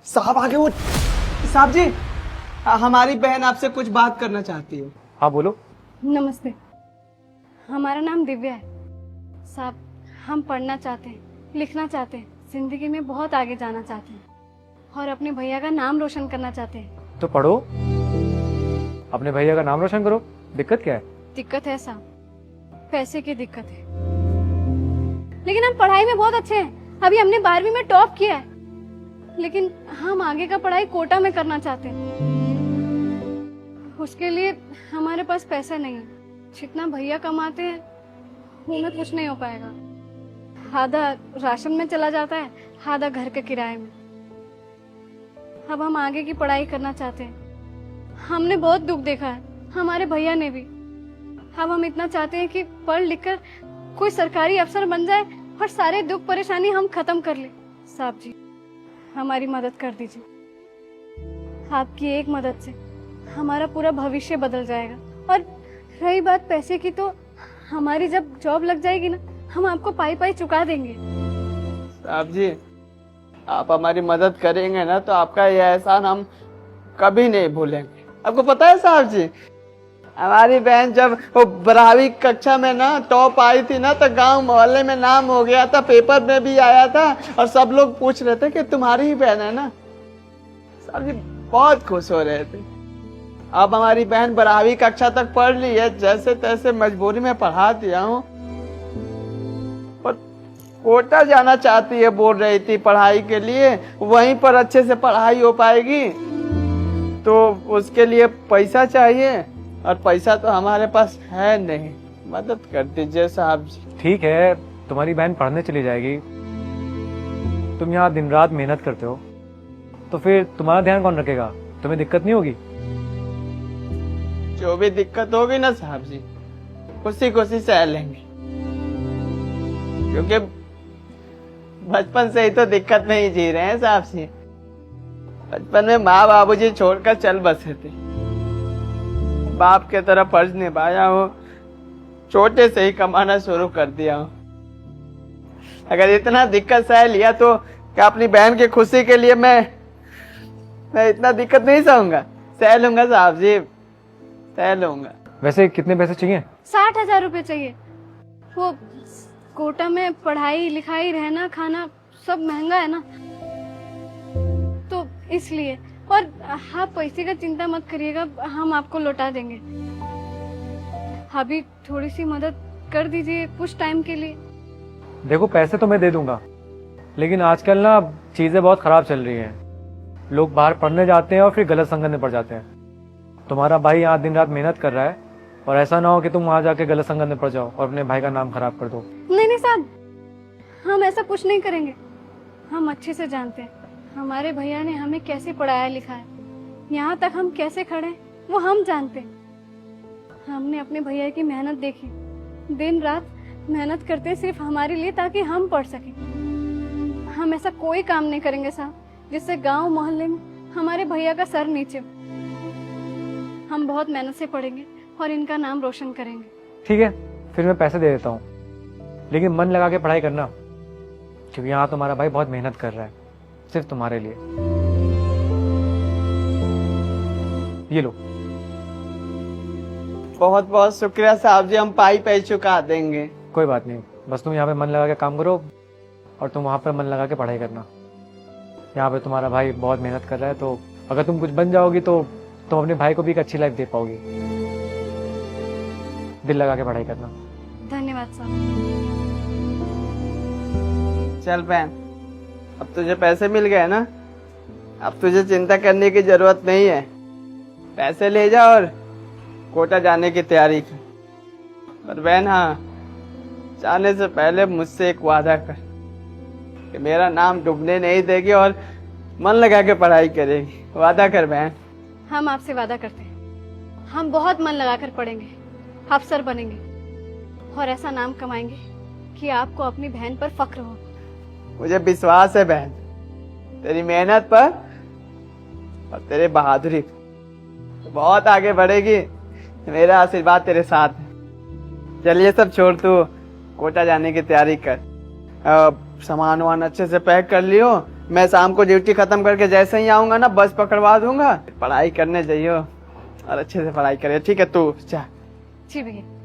साहब आगे उठ। साहब जी, हमारी बहन आपसे कुछ बात करना चाहती है। हाँ बोलो। नमस्ते, हमारा नाम दिव्या है। साहब, हम पढ़ना चाहते हैं, लिखना चाहते हैं, जिंदगी में बहुत आगे जाना चाहते हैं और अपने भैया का नाम रोशन करना चाहते हैं। तो पढ़ो, अपने भैया का नाम रोशन करो। दिक्कत क्या है? दिक्कत है साहब, पैसे की दिक्कत है। लेकिन हम पढ़ाई में बहुत अच्छे हैं। अभी हमने 12वीं में टॉप किया है, लेकिन हम आगे का पढ़ाई कोटा में करना चाहते हैं। उसके लिए हमारे पास पैसा नहीं है। जितना भैया कमाते हैं वो में कुछ नहीं हो पाएगा। आधा राशन में चला जाता है, आधा घर के किराए में। अब हम आगे की पढ़ाई करना चाहते हैं। हमने बहुत दुख देखा है, हमारे भैया ने भी। अब हम इतना चाहते हैं कि पढ़ लिख कर कोई सरकारी अफसर बन जाए और सारे दुख परेशानी हम खत्म कर ले। साहब जी, हमारी मदद कर दीजिए। आपकी एक मदद से हमारा पूरा भविष्य बदल जाएगा। और रही बात पैसे की, तो हमारी जब जॉब लग जाएगी ना, हम आपको पाई पाई चुका देंगे। साहब जी, आप हमारी मदद करेंगे ना तो आपका ये एहसान हम कभी नहीं भूलेंगे। आपको पता है साहब जी, हमारी बहन जब वो 12वीं कक्षा में ना टॉप आई थी ना, तो गांव मोहल्ले में नाम हो गया था, पेपर में भी आया था और सब लोग पूछ रहे थे कि तुम्हारी ही बहन है ना। साहब जी बहुत खुश हो रहे थे। अब हमारी बहन 12वीं कक्षा तक पढ़ ली है, जैसे तैसे मजबूरी में पढ़ा दिया हूँ। और कोटा जाना चाहती है, बोल रही थी पढ़ाई के लिए, वहीं पर अच्छे से पढ़ाई हो पाएगी। तो उसके लिए पैसा चाहिए और पैसा तो हमारे पास है नहीं। मदद कर दीजिए साहब जी। ठीक है, तुम्हारी बहन पढ़ने चली जाएगी, तुम यहाँ दिन रात मेहनत करते हो, तो फिर तुम्हारा ध्यान कौन रखेगा? तुम्हें दिक्कत नहीं होगी? जो भी दिक्कत होगी ना साहब जी, खुशी खुशी सह लेंगे, क्योंकि बचपन से ही तो दिक्कत में ही जी रहे हैं साहब जी। बचपन में माँ बाबूजी छोड़कर चल बसे थे, बाप के तरह फर्ज निभाया हूँ, छोटे से ही कमाना शुरू कर दिया हूँ। अगर इतना दिक्कत सह लिया तो क्या अपनी बहन की खुशी के लिए मैं इतना दिक्कत नहीं सहूंगा? सह लूंगा साहब जी, सह लूंगा। वैसे कितने पैसे चाहिए? 60,000 रुपए चाहिए। वो कोटा में पढ़ाई लिखाई, रहना खाना सब महंगा है ना, तो इसलिए। और आप पैसे का चिंता मत करिएगा, हम आपको लौटा देंगे। अभी थोड़ी सी मदद कर दीजिए कुछ टाइम के लिए। देखो, पैसे तो मैं दे दूंगा, लेकिन आजकल ना चीजें बहुत खराब चल रही हैं। लोग बाहर पढ़ने जाते हैं और फिर गलत संगत में पड़ जाते हैं। तुम्हारा भाई यहाँ दिन रात मेहनत कर रहा है, और ऐसा ना हो कि तुम वहां जाके गलत संगत में पड़ जाओ और अपने भाई का नाम खराब कर दो। नहीं साहब, हम ऐसा कुछ नहीं करेंगे। हम अच्छे से जानते हैं हमारे भैया ने हमें कैसे पढ़ाया लिखाया, यहाँ तक हम कैसे खड़े हैं वो हम जानते हैं। हमने अपने भैया की मेहनत देखी, दिन रात मेहनत करते हैं सिर्फ हमारे लिए, ताकि हम पढ़ सकें। हम ऐसा कोई काम नहीं करेंगे साहब जिससे गांव मोहल्ले में हमारे भैया का सर नीचे हो। हम बहुत मेहनत से पढ़ेंगे और इनका नाम रोशन करेंगे। ठीक है, फिर मैं पैसे दे देता हूँ, लेकिन मन लगा के पढ़ाई करना, क्योंकि यहाँ तुम्हारा भाई बहुत मेहनत कर रहा है सिर्फ तुम्हारे लिए। ये लो। बहुत बहुत शुक्रिया साहब जी, हम पाई पाई चुका देंगे। कोई बात नहीं, बस तुम यहाँ पे मन लगा के काम करो और तुम वहाँ पे मन लगा के पढ़ाई करना। यहाँ पे तुम्हारा भाई बहुत मेहनत कर रहा है, तो अगर तुम कुछ बन जाओगी तो तुम अपने भाई को भी एक अच्छी लाइफ दे पाओगी। दिल लगा के पढ़ाई करना। धन्यवाद साहब। चल बहन, अब तुझे पैसे मिल गए ना, अब तुझे चिंता करने की जरूरत नहीं है। पैसे ले जा और कोटा जाने की तैयारी कर। और बहन हाँ, जाने से पहले मुझसे एक वादा कर कि मेरा नाम डूबने नहीं देगी और मन लगा के पढ़ाई करेगी। वादा कर बहन। हम आपसे वादा करते हैं, हम बहुत मन लगाकर पढ़ेंगे, अफसर बनेंगे और ऐसा नाम कमाएंगे कि आपको अपनी बहन पर फक्र हो। मुझे विश्वास है बहन, तेरी मेहनत पर और तेरे बहादुरी पर बहुत आगे बढ़ेगी। मेरा आशीर्वाद तेरे साथ है। चलिए सब छोड़, तू कोटा जाने की तैयारी कर। सामान वामान अच्छे से पैक कर लियो मैं शाम को ड्यूटी खत्म करके जैसे ही आऊंगा ना बस पकड़वा दूंगा, पढ़ाई करने जाइयो और अच्छे से पढ़ाई करिए, ठीक है? तू जा। जी भैया।